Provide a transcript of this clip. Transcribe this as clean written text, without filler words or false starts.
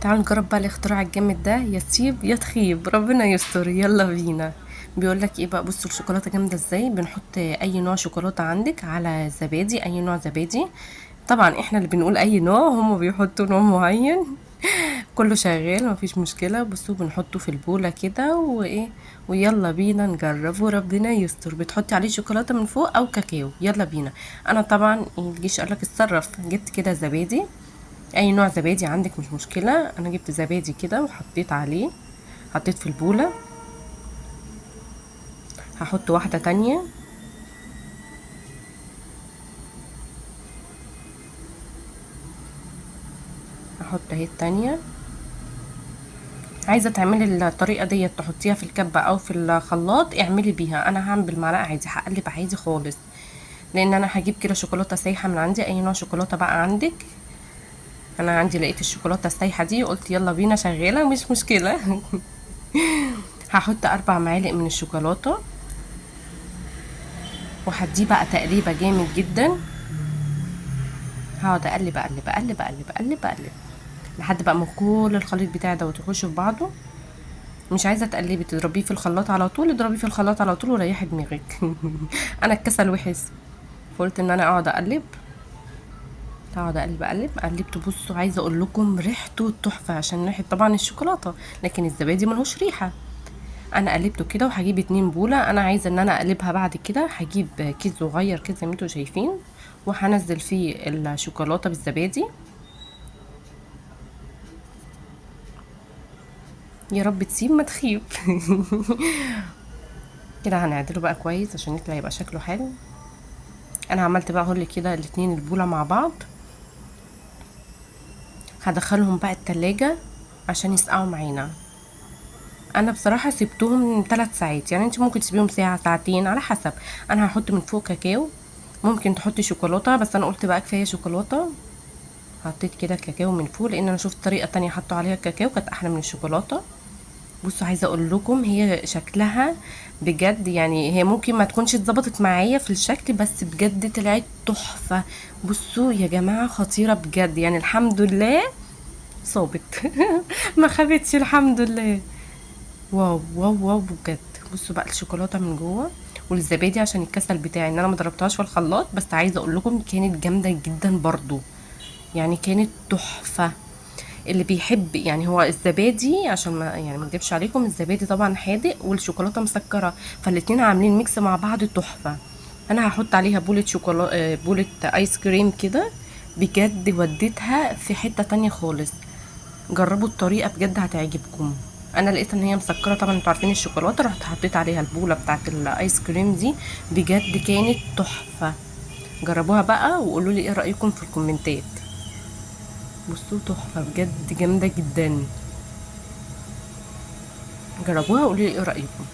تعالوا نجرب بقى الاختراع الجامد ده، يا تسيب يا تخيب، ربنا يستر. يلا بينا. بيقول لك ايه بقى؟ بصوا الشوكولاته جامده ازاي. بنحط اي نوع شوكولاته عندك على زبادي، اي نوع زبادي. طبعا احنا اللي بنقول اي نوع، هم بيحطوا نوع معين. كله شغال مفيش مشكله. بصوا بنحطه في البوله كده وايه، ويلا بينا نجربه، ربنا يستر. بتحطي عليه شوكولاته من فوق او كاكاو، يلا بينا. انا طبعا يجيش قالك اتصرف، جبت كده زبادي، اي نوع زبادي عندك مش مشكلة. انا جبت زبادي كده وحطيت عليه، حطيت في البولة. هحط واحدة تانية، هحط اهي التانية. عايزة تعملي الطريقة ديت تحطيها في الكبة او في الخلاط، اعملي بيها. انا هعمل بالمعلقة عادي، هقلب عادي خالص. لان انا هجيب كده شوكولاتة سايحة من عندي، اي نوع شوكولاتة بقى عندك. انا عندي لقيت الشوكولاتة السايحة دي، قلت يلا بينا شغالة مش مشكلة. هحط 4 معالق من الشوكولاتة، وهديه بقى تقليبة جامد جدا. هقعد اقلب اقلب اقلب اقلب اقلب اقلب لحد بقى ما كل الخليط بتاعي دوت يخش في بعضه. مش عايزه تقلبي تضربيه في الخلاط على طول، اضربيه في الخلاط على طول وريحي دماغك. انا الكسل وحش، فقلت ان انا اقعد اقلب. اقعد اقلب اقلب قلبت. بصوا عايزه اقول لكم ريحته تحفه، عشان ريحه طبعا الشوكولاته، لكن الزبادي ملهوش ريحه. انا قلبته كده، وهجيب 2 بوله. انا عايزه ان انا اقلبها بعد كده. هجيب كيس صغير كده زي ما انتوا شايفين، وهنزل فيه الشوكولاته بالزبادي. يا رب تسيب ما تخيب. كده هنعدله بقى كويس عشان يطلع يبقى شكله حلو. انا عملت بقى هولي كده الاتنين البولة مع بعض. هدخلهم بقى التلاجة عشان يسقعوا معانا. انا بصراحة سبتهم 3 ساعات، يعني انت ممكن تسيبيهم ساعة ساعتين على حسب. انا هحط من فوق كاكاو، ممكن تحطي شوكولاتة، بس انا قلت بقى كفاية شوكولاتة. حطيت كده كاكاو من فوق، لان انا شفت طريقة تانية حطوا عليها كاكاو كانت احلى من الشوكولاتة. بصوا عايزه اقول لكم هي شكلها بجد، يعني هي ممكن ما تكونش اتظبطت معايا في الشكل، بس بجد طلعت تحفه. بصوا يا جماعه خطيره بجد، يعني الحمد لله صابت. ما خابتش الحمد لله. واو واو واو بجد. بصوا بقى الشوكولاته من جوه، والزبادي عشان الكسل بتاعي ان انا ما ضربتهاش في الخلاط، بس عايزه اقول لكم كانت جامده جدا برضو، يعني كانت تحفه. اللي بيحب يعني هو الزبادي، عشان ما يعني ما اكدبش عليكم، الزبادي طبعا حادق والشوكولاته مسكره، فالاتنين عاملين ميكس مع بعض تحفه. انا هحط عليها بولة شوكولاته، بولة ايس كريم كده. بجد وديتها في حته تانية خالص. جربوا الطريقه بجد هتعجبكم. انا لقيت ان هي مسكره طبعا، انتوا عارفين الشوكولاته، رحت حطيت عليها البوله بتاعت الايس كريم دي. بجد كانت تحفه. جربوها بقى وقولوا لي ايه رايكم في الكومنتات. بصوا تحفه بجد، جامده جدا. جربوها وقولوا لي ايه رايكم.